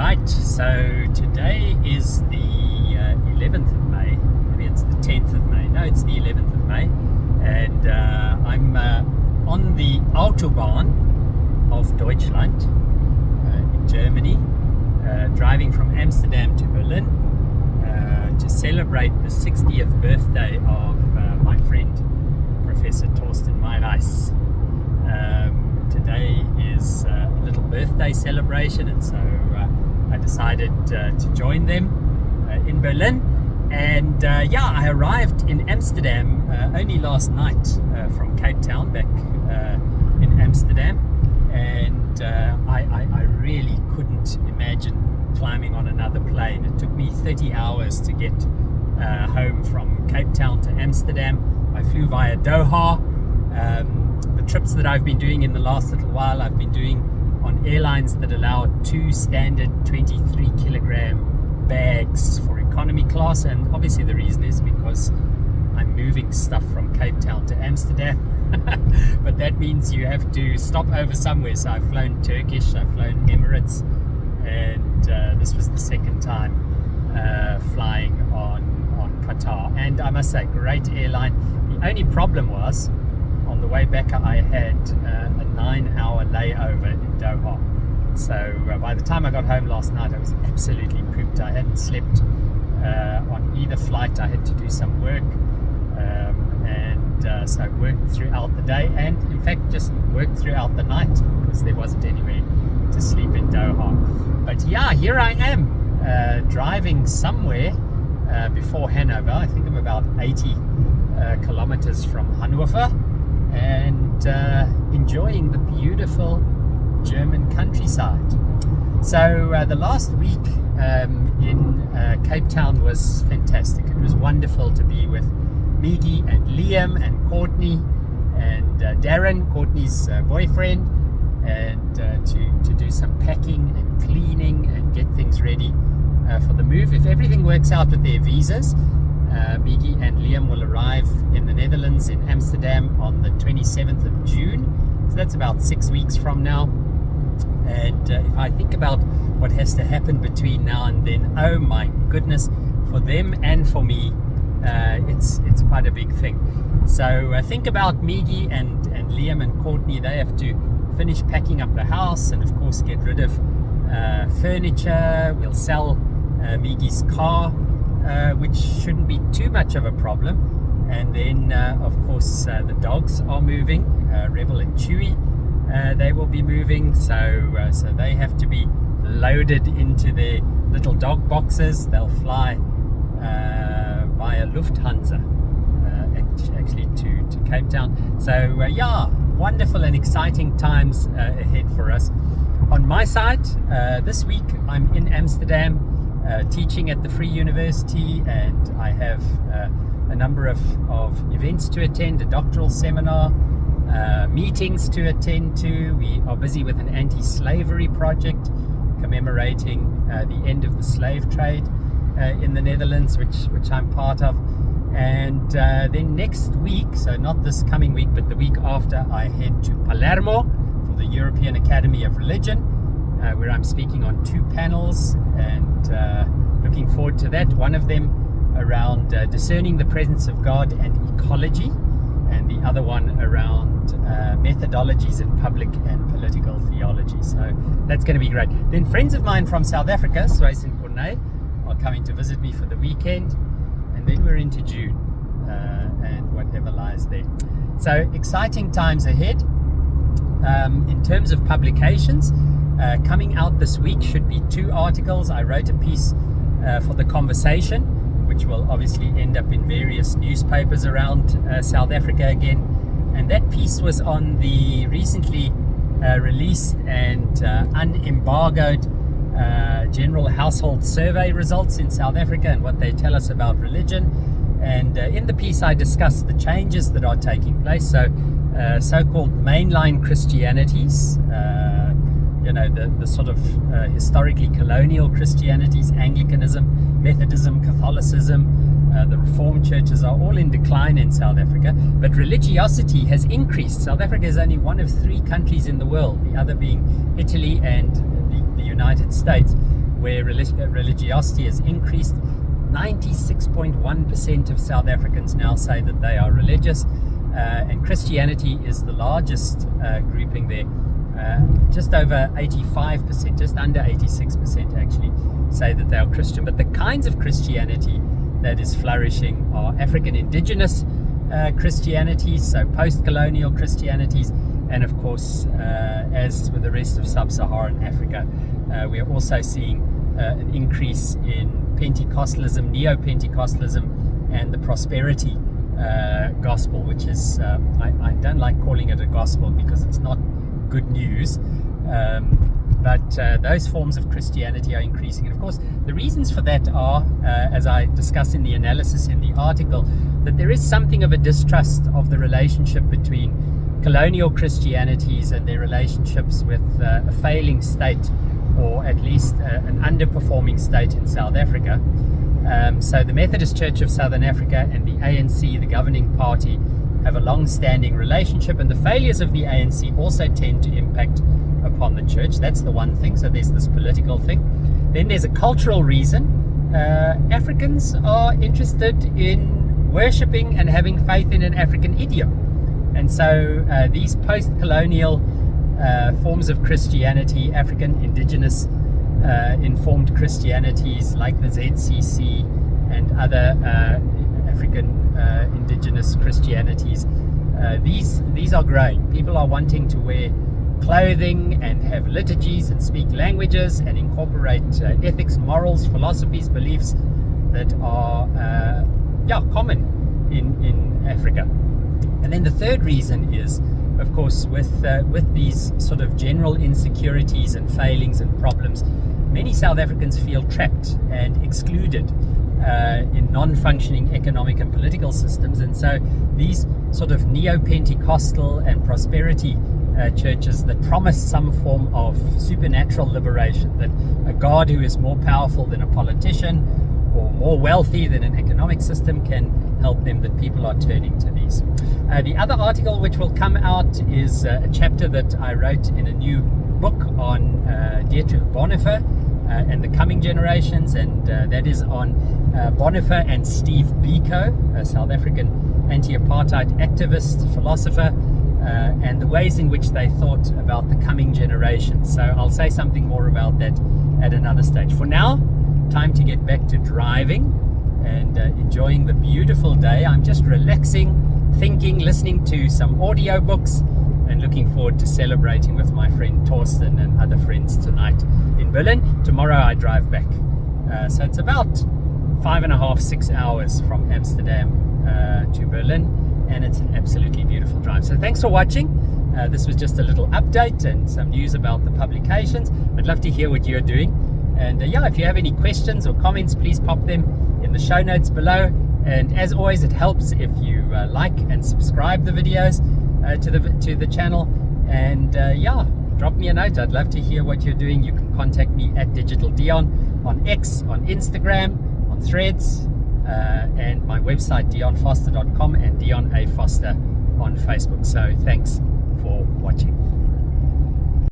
Right, so today is the 11th of May, maybe it's the 10th of May, no, it's the 11th of May, and I'm on the Autobahn of Deutschland in Germany, driving from Amsterdam to Berlin to celebrate the 60th birthday of my friend, Professor Forster. Today is a little birthday celebration, and so I decided to join them in Berlin. And I arrived in Amsterdam only last night from Cape Town, back in Amsterdam, and I really couldn't imagine climbing on another plane. It took me 30 hours to get home from Cape Town to Amsterdam. I flew via Doha. The trips that I've been doing in the last little while, I've been doing on airlines that allow 2 standard 23 kilogram bags for economy class, and obviously the reason is because I'm moving stuff from Cape Town to Amsterdam. But that means you have to stop over somewhere. So I've flown Turkish, I've flown Emirates, and this was the second time flying on Qatar, and I must say, great airline. The only problem was, on the way back I had a 9-hour layover in Doha. So by the time I got home last night, I was absolutely pooped. I hadn't slept on either flight. I had to do some work, and so I worked throughout the day, and in fact just worked throughout the night because there wasn't anywhere to sleep in Doha. But yeah, here I am driving somewhere before Hanover. I think I'm about 80 kilometers from Hanover, and enjoying the beautiful German countryside. So the last week in Cape Town was fantastic. It was wonderful to be with Miggy and Liam and Courtney and Darren, Courtney's boyfriend, and to do some packing and cleaning and get things ready for the move. If everything works out with their visas, Miggy and Liam will arrive in the Netherlands in Amsterdam on the 27th of June. So that's about 6 weeks from now. And if I think about what has to happen between now and then, oh my goodness, for them and for me, it's quite a big thing. So think about Miggy and Liam and Courtney. They have to finish packing up the house and of course get rid of furniture. We'll sell Miggy's car, which shouldn't be too much of a problem. And then of course the dogs are moving, Rebel and Chewy. They will be moving, so they have to be loaded into their little dog boxes. They'll fly via Lufthansa actually to Cape Town. So wonderful and exciting times ahead for us. On my side, this week I'm in Amsterdam teaching at the Free University, and I have a number of events to attend, a doctoral seminar, meetings to attend to. We are busy with an anti-slavery project commemorating the end of the slave trade in the Netherlands, which I'm part of. And then next week, so not this coming week, but the week after, I head to Palermo for the European Academy of Religion, where I'm speaking on 2 panels, and looking forward to that. One of them around discerning the presence of God and ecology, and the other one around methodologies in public and political theology. So that's going to be great. Then friends of mine from South Africa, Swys and Corne, are coming to visit me for the weekend, and then we're into June and whatever lies there. So exciting times ahead. In terms of publications, coming out this week should be 2 articles. I wrote a piece for The Conversation, which will obviously end up in various newspapers around South Africa again. And that piece was on the recently released and unembargoed general household survey results in South Africa and what they tell us about religion. And in the piece I discussed the changes that are taking place. So so-called mainline Christianities, the sort of historically colonial Christianities, Anglicanism, Methodism, Catholicism, the Reformed churches are all in decline in South Africa, but religiosity has increased. South Africa is only one of 3 countries in the world, the other being Italy and the United States, where religiosity has increased. 96.1% of South Africans now say that they are religious, and Christianity is the largest grouping there. Just over 85%, just under 86% actually say that they are Christian. But the kinds of Christianity that is flourishing are African indigenous Christianities, so post-colonial Christianities, and of course, as with the rest of sub-Saharan Africa, we are also seeing an increase in Pentecostalism, Neo-Pentecostalism, and the prosperity gospel, which is, I don't like calling it a gospel because it's not good news, but those forms of Christianity are increasing. And of course, the reasons for that are, as I discuss in the analysis in the article, that there is something of a distrust of the relationship between colonial Christianities and their relationships with a failing state, or at least an underperforming state in South Africa. So the Methodist Church of Southern Africa and the ANC, the governing party, have a long-standing relationship, and the failures of the ANC also tend to impact upon the church. That's the one thing. So there's this political thing. Then there's a cultural reason. Africans are interested in worshipping and having faith in an African idiom. And so these post-colonial forms of Christianity, African indigenous informed Christianities like the ZCC and other African indigenous Christianities, these are growing. People are wanting to wear clothing and have liturgies and speak languages and incorporate ethics, morals, philosophies, beliefs that are common in Africa. And then the third reason is, of course, with these sort of general insecurities and failings and problems, many South Africans feel trapped and excluded in non-functioning economic and political systems. And so these sort of neo-Pentecostal and prosperity churches that promise some form of supernatural liberation, that a God who is more powerful than a politician or more wealthy than an economic system can help them, that people are turning to these. The other article which will come out is a chapter that I wrote in a new book on Dietrich Bonhoeffer and the coming generations, and that is on Bonhoeffer and Steve Biko, a South African anti-apartheid activist, philosopher, and the ways in which they thought about the coming generations. So I'll say something more about that at another stage. For now, time to get back to driving and enjoying the beautiful day. I'm just relaxing, thinking, listening to some audiobooks, and looking forward to celebrating with my friend Thorsten and other friends tonight in Berlin. Tomorrow I drive back. So it's about 5.5, 6 hours from Amsterdam to Berlin, and it's an absolutely beautiful drive. So thanks for watching. This was just a little update and some news about the publications. I'd love to hear what you're doing. And if you have any questions or comments, please pop them in the show notes below. And as always, it helps if you like and subscribe the videos to the channel. And drop me a note. I'd love to hear what you're doing. You can contact me at Digital Dion on X, on Instagram, on Threads, and my website dionforster.com, and Dion A. Forster on Facebook. So thanks for watching.